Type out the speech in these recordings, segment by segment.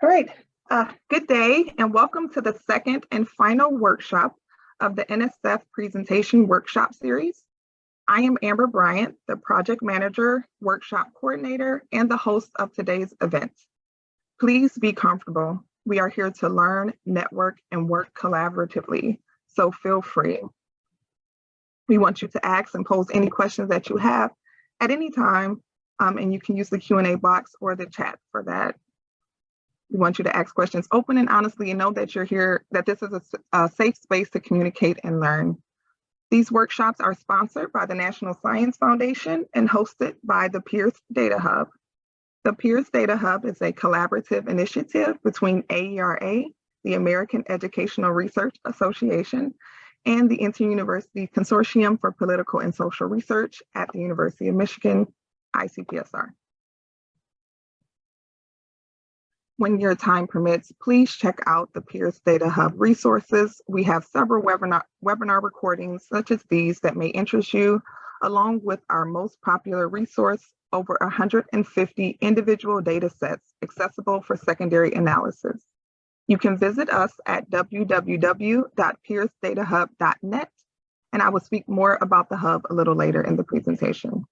All right, good day and welcome to the second and final workshop of the NSF Presentation Workshop Series. I am Amber Bryant, the Project Manager, Workshop Coordinator, and the host of today's event. Please be comfortable. We are here to learn, network, and work collaboratively, so feel free. We want you to ask and pose any questions that you have at any time, and you can use the Q&A box or the chat for that. We want you to ask questions open and honestly and know that you're here, that this is a safe space to communicate and learn. These workshops are sponsored by the National Science Foundation and hosted by the Pearce Data Hub. The Pearce Data Hub is a collaborative initiative between AERA, the American Educational Research Association, and the Inter-University Consortium for Political and Social Research at the University of Michigan, ICPSR. When your time permits, please check out the Pearce Data Hub resources. We have several webinar recordings such as these that may interest you, along with our most popular resource, over 150 individual data sets accessible for secondary analysis. You can visit us at www.pearcedatahub.net, and I will speak more about the hub a little later in the presentation.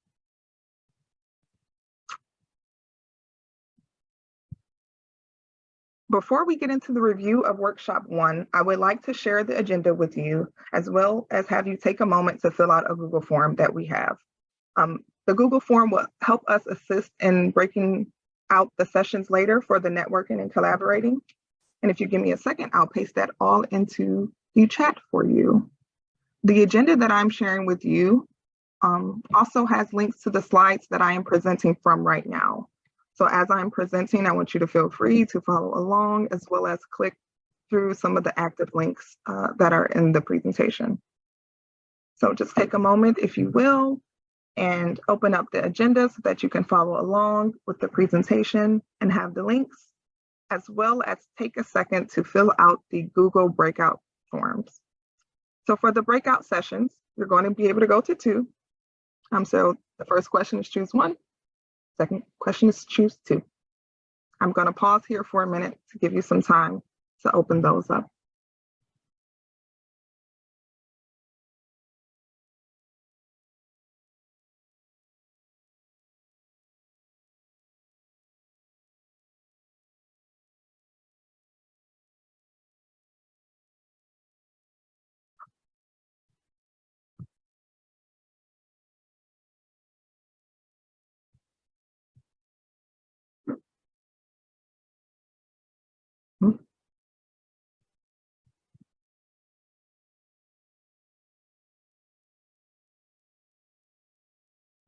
Before we get into the review of Workshop 1, I would like to share the agenda with you, as well as have you take a moment to fill out a Google form that we have. The Google form will help us assist in breaking out the sessions later for the networking and collaborating. And if you give me a second, I'll paste that all into the chat for you. The agenda that I'm sharing with you also has links to the slides that I am presenting from right now. So as I'm presenting, I want you to feel free to follow along, as well as click through some of the active links that are in the presentation. So just take a moment, if you will, and open up the agenda so that you can follow along with the presentation and have the links, as well as take a second to fill out the Google breakout forms. So for the breakout sessions, you're going to be able to go to 2. So the first question is choose 1. Second question is choose 2. I'm going to pause here for a minute to give you some time to open those up.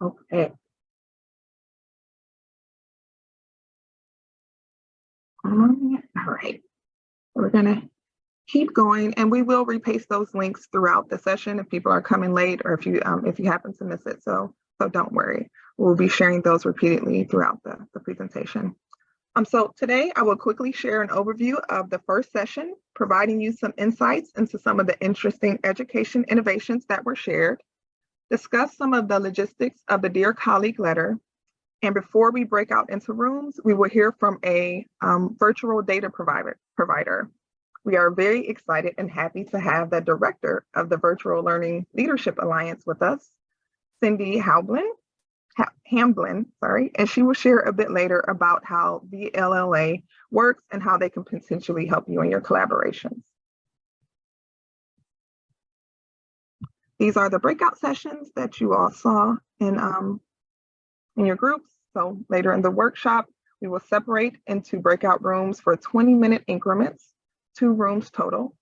Okay. All right. We're going to keep going, and we will repaste those links throughout the session if people are coming late or if you happen to miss it. So don't worry. We'll be sharing those repeatedly throughout the presentation. So today I will quickly share an overview of the first session, providing you some insights into some of the interesting education innovations that were shared, discuss some of the logistics of the Dear Colleague letter, and before we break out into rooms, we will hear from a virtual data provider. We are very excited and happy to have the director of the Virtual Learning Leadership Alliance with us, Cindy Hamblin, and she will share a bit later about how the VLLA works and how they can potentially help you in your collaborations. These are the breakout sessions that you all saw in your groups. So later in the workshop, we will separate into breakout rooms for 20-minute increments, 2 rooms total.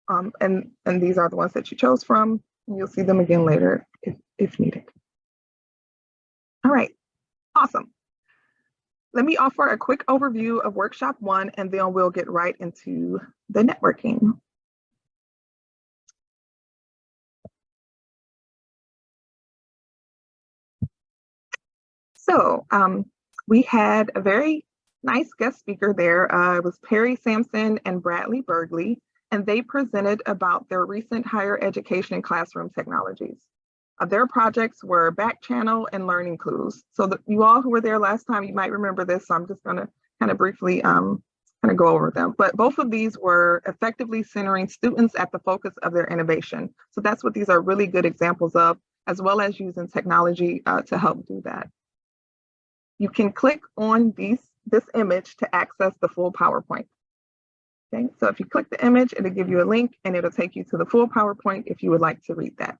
And these are the ones that you chose from. You'll see them again later if needed. All right, awesome. Let me offer a quick overview of Workshop 1, and then we'll get right into the networking. So we had a very nice guest speaker there. It was Perry Sampson and Bradley Bergley, and they presented about their recent higher education and classroom technologies. Their projects were back channel and learning clues. So you all who were there last time, you might remember this. So I'm just going to kind of briefly kind of go over them, but both of these were effectively centering students at the focus of their innovation. So that's what these are really good examples of, as well as using technology to help do that. You can click on this image to access the full PowerPoint. Okay, so if you click the image, it'll give you a link and it'll take you to the full PowerPoint if you would like to read that.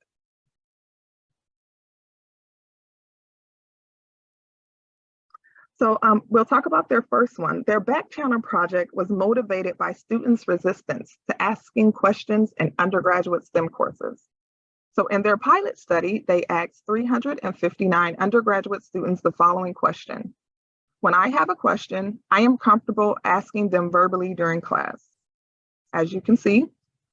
So we'll talk about their first one. Their back channel project was motivated by students' resistance to asking questions in undergraduate STEM courses. So in their pilot study, they asked 359 undergraduate students the following question: when I have a question, I am comfortable asking them verbally during class. As you can see,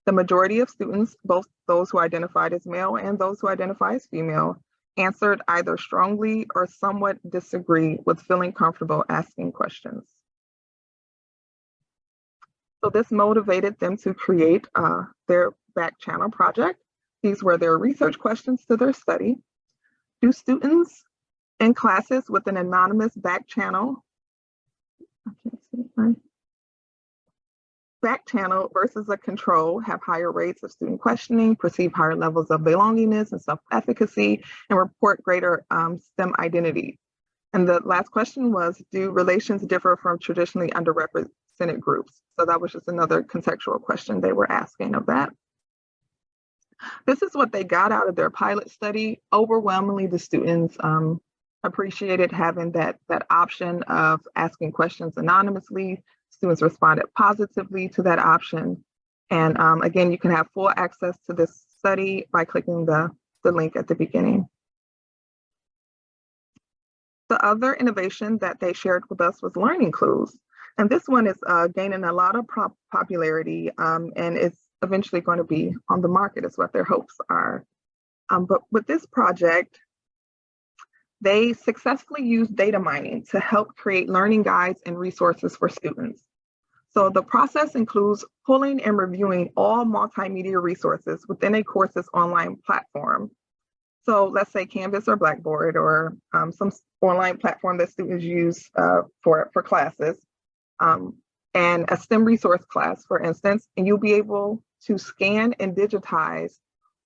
the majority of students, both those who identified as male and those who identify as female, answered either strongly or somewhat disagree with feeling comfortable asking questions. So this motivated them to create their back channel project. These were their research questions to their study. Do students in classes with an anonymous back channel, versus a control have higher rates of student questioning, perceive higher levels of belongingness and self-efficacy, and report greater STEM identity? And the last question was, do relations differ from traditionally underrepresented groups? So that was just another contextual question they were asking of that. This is what they got out of their pilot study. Overwhelmingly, the students appreciated having that option of asking questions anonymously. Students responded positively to that option. And again, you can have full access to this study by clicking the link at the beginning. The other innovation that they shared with us was learning clues. And this one is gaining a lot of popularity and it's eventually going to be on the market, is what their hopes are. But with this project, they successfully used data mining to help create learning guides and resources for students. So the process includes pulling and reviewing all multimedia resources within a course's online platform. So let's say Canvas or Blackboard or some online platform that students use for classes, and a STEM resource class, for instance, and you'll be able to scan and digitize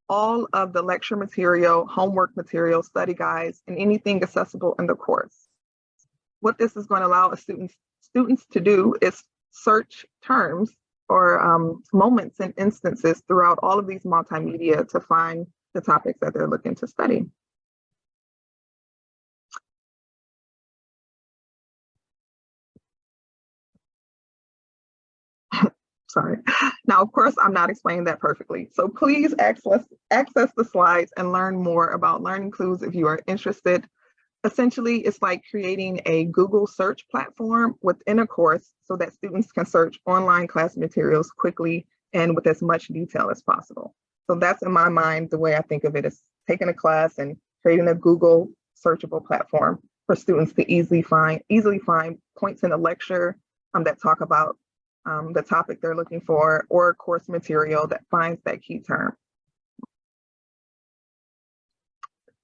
all of the lecture material, homework material, study guides, and anything accessible in the course. What this is going to allow students to do is search terms or moments and instances throughout all of these multimedia to find the topics that they're looking to study. Sorry. Now, of course, I'm not explaining that perfectly. So please access the slides and learn more about learning clues if you are interested. Essentially, it's like creating a Google search platform within a course so that students can search online class materials quickly and with as much detail as possible. So that's, in my mind, the way I think of it, is taking a class and creating a Google searchable platform for students to easily find points in a lecture that talk about the topic they're looking for, or course material that finds that key term.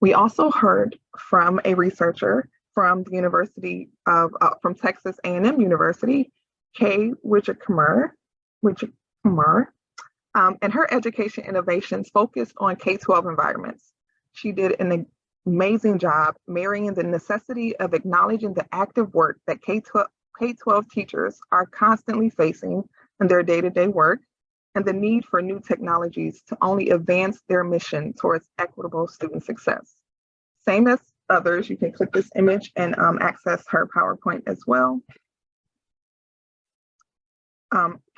We also heard from a researcher from the University of, from Texas A&M University, Kay Widgekammer, and her education innovations focused on K-12 environments. She did an amazing job marrying the necessity of acknowledging the active work that K-12 teachers are constantly facing in their day-to-day work, and the need for new technologies to only advance their mission towards equitable student success. Same as others, you can click this image and access her PowerPoint as well.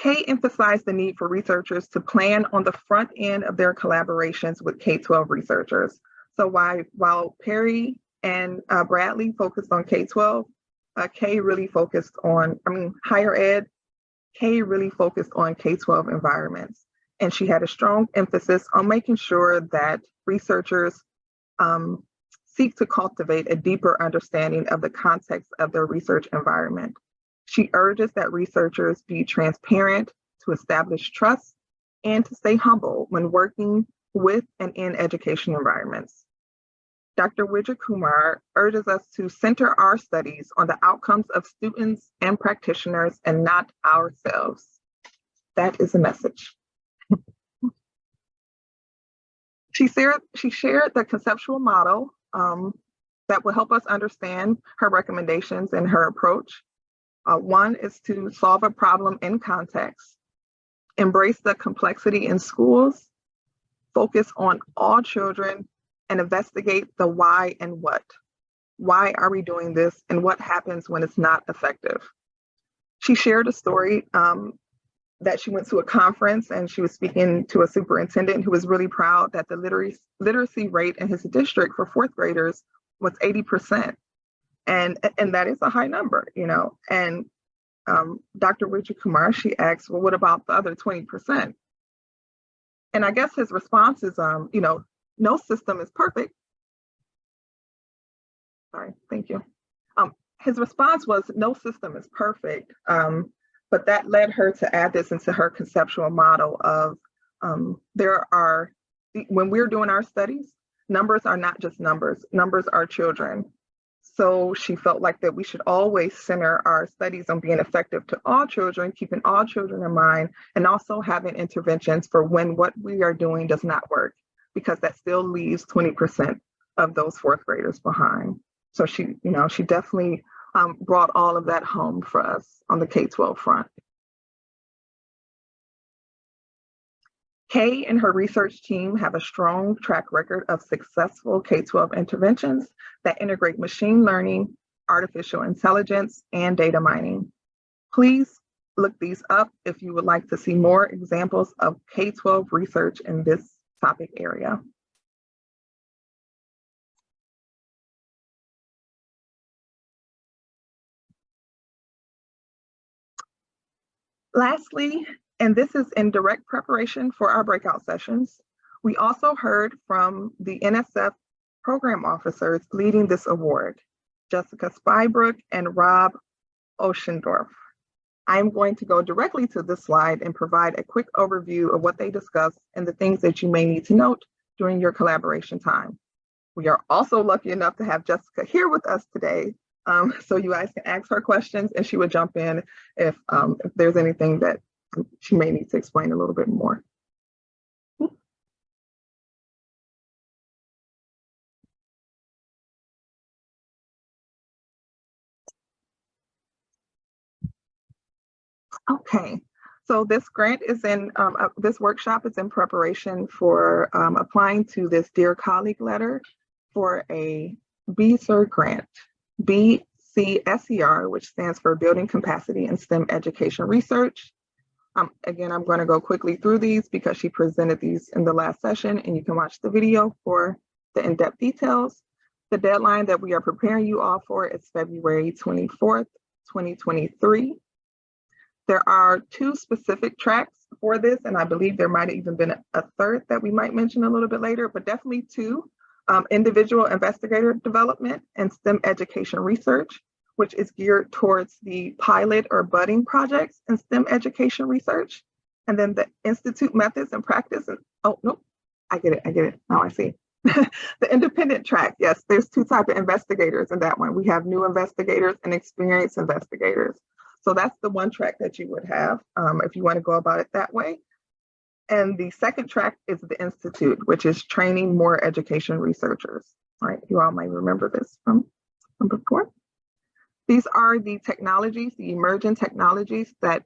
Kay emphasized the need for researchers to plan on the front end of their collaborations with K-12 researchers. So while Perry and Bradley focused on K-12, Kay really focused on, higher ed, Kay really focused on K-12 environments. And she had a strong emphasis on making sure that researchers seek to cultivate a deeper understanding of the context of their research environment. She urges that researchers be transparent, to establish trust, and to stay humble when working with and in education environments. Dr. Wijakumar urges us to center our studies on the outcomes of students and practitioners and not ourselves. That is a message. She shared the conceptual model that will help us understand her recommendations and her approach. One is to solve a problem in context, embrace the complexity in schools, focus on all children, and investigate the why and what. Why are we doing this, and what happens when it's not effective? She shared a story that she went to a conference and she was speaking to a superintendent who was really proud that the literacy rate in his district for fourth graders was 80%. And that is a high number, you know. And Dr. Wijakumar, she asked, well, what about the other 20%? And I guess his response is, you know, no system is perfect. Sorry, thank you. His response was, no system is perfect. But that led her to add this into her conceptual model of when we're doing our studies, numbers are not just numbers are children. So she felt like that we should always center our studies on being effective to all children, keeping all children in mind, and also having interventions for when what we are doing does not work, because that still leaves 20% of those fourth graders behind. So she definitely brought all of that home for us on the K-12 front. Kay and her research team have a strong track record of successful K-12 interventions that integrate machine learning, artificial intelligence, and data mining. Please look these up if you would like to see more examples of K-12 research in this topic area. Lastly, and this is in direct preparation for our breakout sessions, we also heard from the NSF program officers leading this award, Jessica Spybrook and Rob Oschendorf. I'm going to go directly to this slide and provide a quick overview of what they discussed and the things that you may need to note during your collaboration time. We are also lucky enough to have Jessica here with us today, so you guys can ask her questions and she would jump in if there's anything that she may need to explain a little bit more. Okay, so this grant is in, this workshop is in preparation for applying to this Dear Colleague letter for a BCER grant, BCSER, which stands for Building Capacity in STEM Education Research. Again, I'm going to go quickly through these because she presented these in the last session, and you can watch the video for the in-depth details. The deadline that we are preparing you all for is February 24th, 2023. There are 2 specific tracks for this, and I believe there might have even been a third that we might mention a little bit later, but definitely 2, individual investigator development and STEM education research, which is geared towards the pilot or budding projects in STEM education research. And then the institute methods and practice. Oh, no, I get it, now I see. The independent track, yes, there's 2 types of investigators in that one. We have new investigators and experienced investigators. So that's the one track that you would have if you want to go about it that way. And the second track is the institute, which is training more education researchers. All right, you all might remember this from before. These are the technologies, the emerging technologies that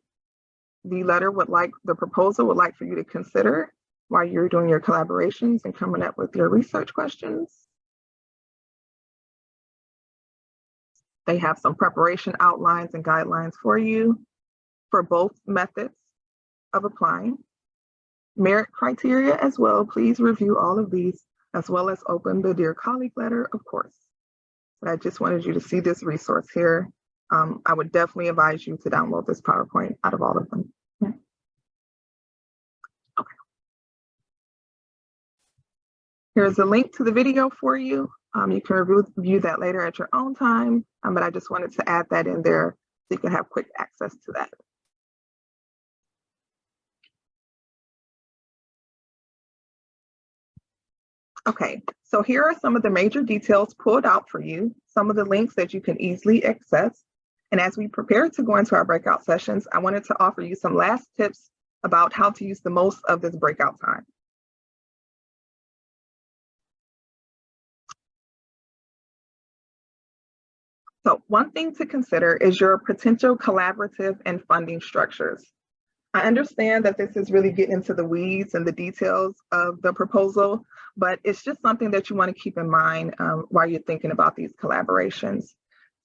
the proposal would like for you to consider while you're doing your collaborations and coming up with your research questions. They have some preparation outlines and guidelines for you for both methods of applying. Merit criteria as well. Please review all of these, as well as open the Dear Colleague letter, of course. But I just wanted you to see this resource here. I would definitely advise you to download this PowerPoint out of all of them. Okay. Here's a link to the video for you. You can review that later at your own time, but I just wanted to add that in there so you can have quick access to that. Okay, so here are some of the major details pulled out for you, some of the links that you can easily access. And as we prepare to go into our breakout sessions, I wanted to offer you some last tips about how to use the most of this breakout time. So one thing to consider is your potential collaborative and funding structures. I understand that this is really getting into the weeds and the details of the proposal, but it's just something that you want to keep in mind while you're thinking about these collaborations.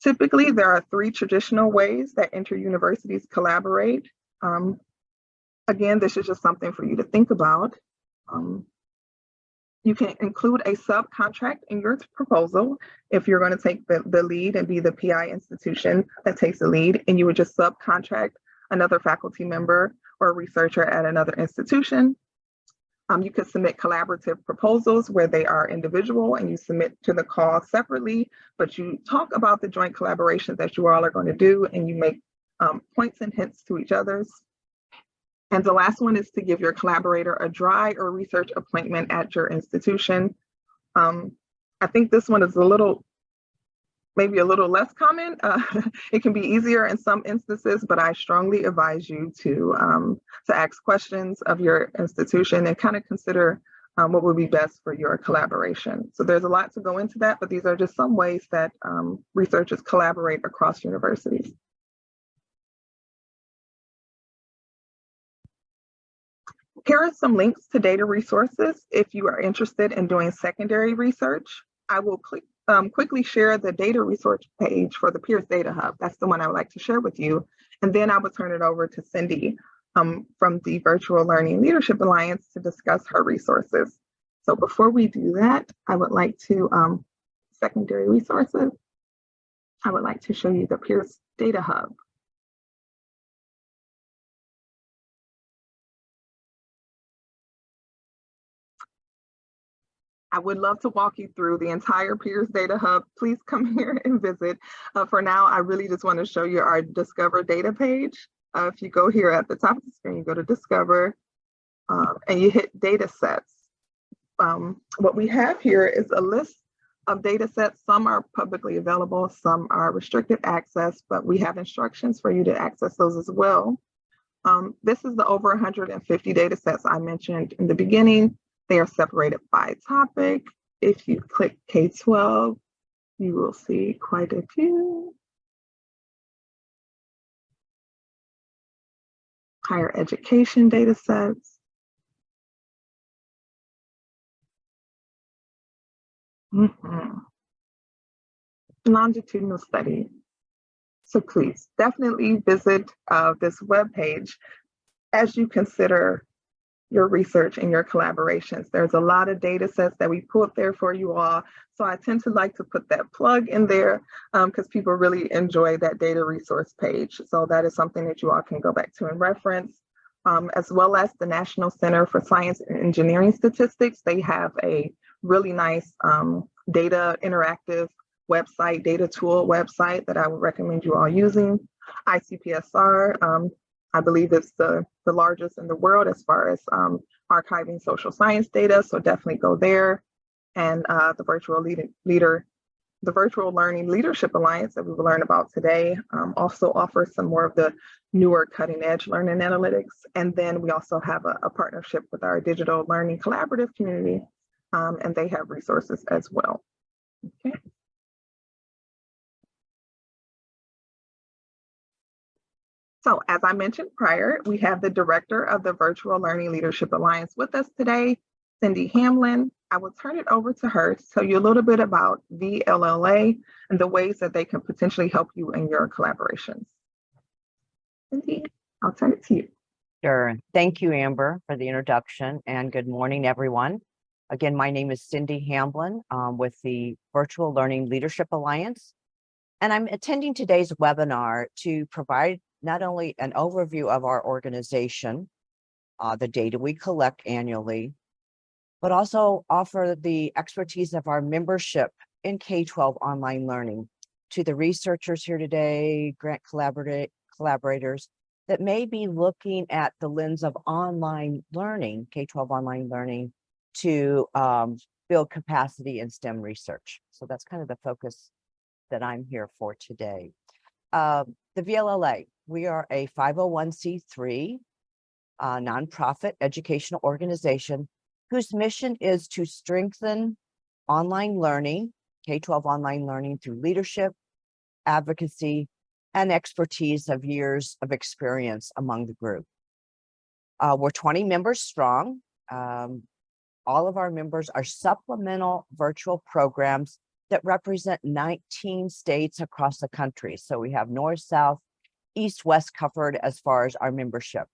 Typically, there are 3 traditional ways that inter-universities collaborate. Again, this is just something for you to think about. You can include a subcontract in your proposal if you're going to take the lead and be the PI institution that takes the lead, and you would just subcontract another faculty member or researcher at another institution. You could submit collaborative proposals where they are individual and you submit to the call separately, but you talk about the joint collaborations that you all are going to do and you make points and hints to each other's. And the last one is to give your collaborator a dry or research appointment at your institution. I think this one is maybe a little less common. It can be easier in some instances, but I strongly advise you to ask questions of your institution and kind of consider what would be best for your collaboration. So there's a lot to go into that, but these are just some ways that researchers collaborate across universities. Here are some links to data resources if you are interested in doing secondary research. I will quickly share the data resource page for the Pearce Data Hub. That's the one I would like to share with you. And then I will turn it over to Cindy from the Virtual Learning Leadership Alliance to discuss her resources. So before we do that, I would like to, secondary resources, I would like to show you the Pearce Data Hub. I would love to walk you through the entire Pearce Data Hub. Please come here and visit. For now, I really just want to show you our Discover data page. If you go here at the top of the screen, you go to Discover and you hit data sets. What we have here is a list of data sets. Some are publicly available, some are restricted access, but we have instructions for you to access those as well. This is the over 150 data sets I mentioned in the beginning. They are separated by topic. If you click K-12, you will see quite a few. Higher education data sets. Longitudinal study. So please definitely visit this webpage as you consider your research and your collaborations. There's a lot of data sets that we put there for you all. So I tend to like to put that plug in there because people really enjoy that data resource page. So that is something that you all can go back to and reference, as well as the National Center for Science and Engineering Statistics. They have a really nice data interactive website, data tool website that I would recommend you all using. ICPSR, I believe it's the largest in the world as far as archiving social science data, so definitely go there. And the Virtual Learning Leadership Alliance that we will learn about today also offers some more of the newer cutting edge learning analytics. And then we also have a partnership with our digital learning collaborative community, and they have resources as well. Okay. So as I mentioned prior, we have the director of the Virtual Learning Leadership Alliance with us today, Cindy Hamblin. I will turn it over to her to tell you a little bit about VLLA and the ways that they can potentially help you in your collaborations. Cindy, I'll turn it to you. Sure. Thank you, Amber, for the introduction, and good morning, everyone. Again, my name is Cindy Hamblin with the Virtual Learning Leadership Alliance, and I'm attending today's webinar to provide not only an overview of our organization, the data we collect annually, but also offer the expertise of our membership in K-12 online learning to the researchers here today, grant collaborators that may be looking at the lens of online learning, K-12 online learning, to build capacity in STEM research. So that's kind of the focus that I'm here for today. The VLLA, we are a 501c3 nonprofit educational organization whose mission is to strengthen online learning, K-12 online learning through leadership, advocacy, and expertise of years of experience among the group. We're 20 members strong. All of our members are supplemental virtual programs that represent 19 states across the country. So we have north, south, east, west covered as far as our membership.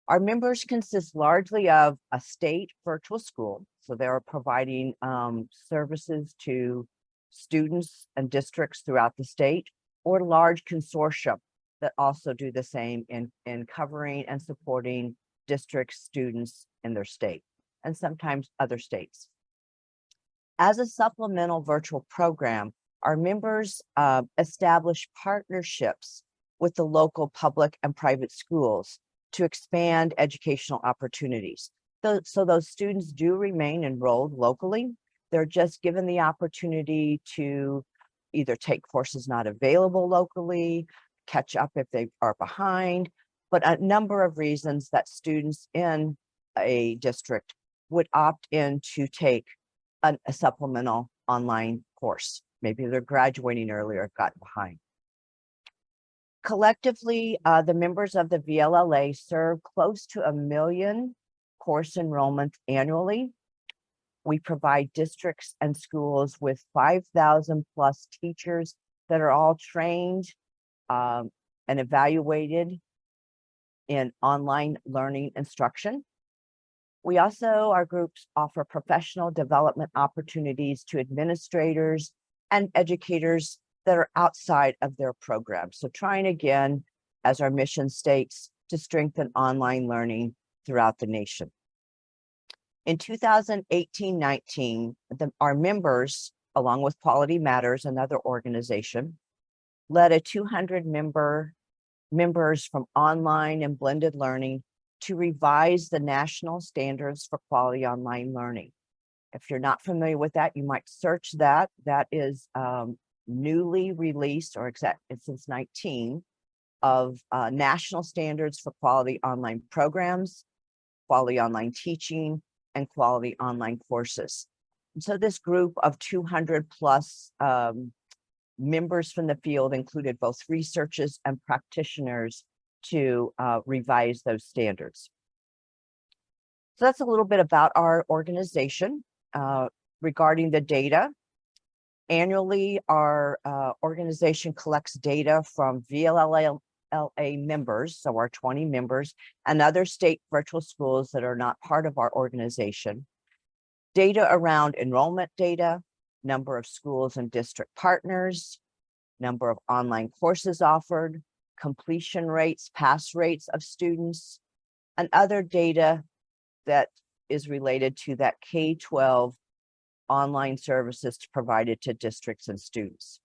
Our members consist largely of a state virtual school. So they're providing services to students and districts throughout the state, or large consortia that also do the same in covering and supporting districts, students in their state, and sometimes other states. As a supplemental virtual program, our members establish partnerships with the local public and private schools to expand educational opportunities. So those students do remain enrolled locally. They're just given the opportunity to either take courses not available locally, catch up if they are behind, but a number of reasons that students in a district would opt in to take a supplemental online course. Maybe they're graduating earlier, got behind. Collectively, the members of the VLLA serve close to 1 million course enrollments annually. We provide districts and schools with 5,000 plus teachers that are all trained and evaluated in online learning instruction. We also, our groups offer professional development opportunities to administrators and educators that are outside of their program. So trying again, as our mission states, to strengthen online learning throughout the nation. In 2018-19, our members, along with Quality Matters, another organization, led a 200 members from online and blended learning to revise the national standards for quality online learning. If you're not familiar with that, you might search that. That is newly released, or since 19, of national standards for quality online programs, quality online teaching, and quality online courses. And so this group of 200 plus members from the field included both researchers and practitioners to revise those standards. So that's a little bit about our organization. Regarding the data, annually our organization collects data from VLLA members, so our 20 members, and other state virtual schools that are not part of our organization. Data around enrollment data, number of schools and district partners, number of online courses offered, completion rates, pass rates of students, and other data that is related to that K-12 online services provided to districts and students.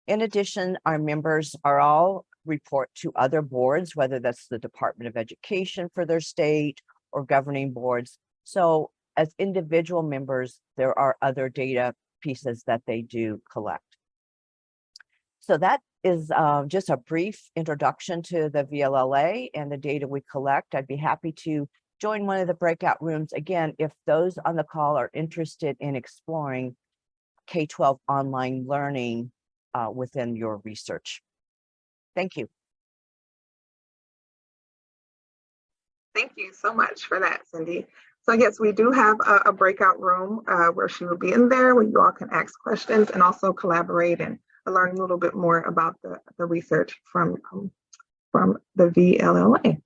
In addition, our members are all report to other boards, whether that's the Department of Education for their state or governing boards. So as individual members, there are other data pieces that they do collect. So that is just a brief introduction to the VLLA and the data we collect. I'd be happy to join one of the breakout rooms. Again, if those on the call are interested in exploring K-12 online learning within your research. Thank you. Thank you so much for that, Cindy. So yes, we do have a breakout room where she will be in there, where you all can ask questions and also collaborate and learn a little bit more about the research from the VLLA.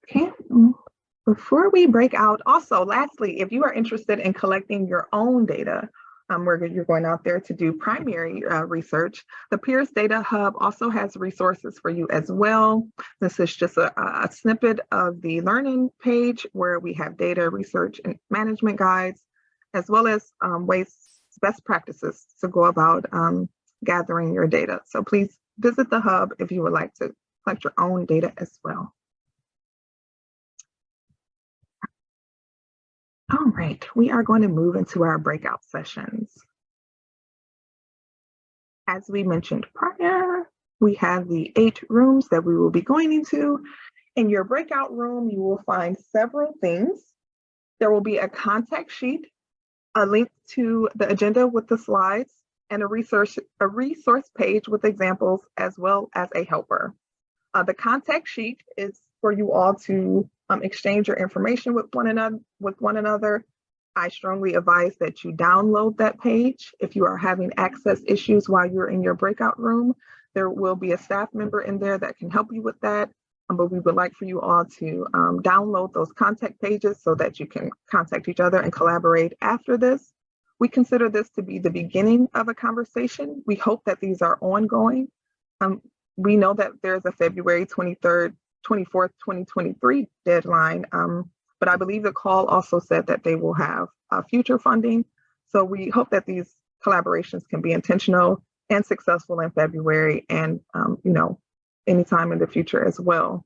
Okay. Before we break out, also, lastly, if you are interested in collecting your own data, where you're going out there to do primary research, the Peers Data Hub also has resources for you as well. This is just a snippet of the learning page where we have data research and management guides, as well as best practices to go about gathering your data. So please visit the hub if you would like to collect your own data as well. All right, we are going to move into our breakout sessions. As we mentioned prior, we have the 8 rooms that we will be going into. In your breakout room, you will find several things. There will be a contact sheet, a link to the agenda with the slides, and a resource page with examples, as well as a helper. The contact sheet is for you all to exchange your information with one another. I strongly advise that you download that page. If you are having access issues while you're in your breakout room, there will be a staff member in there that can help you with that. But we would like for you all to download those contact pages so that you can contact each other and collaborate after this. We consider this to be the beginning of a conversation. We hope that these are ongoing. We know that there's a February 24th, 2023 deadline, but I believe the call also said that they will have future funding. So we hope that these collaborations can be intentional and successful in February and, anytime in the future as well.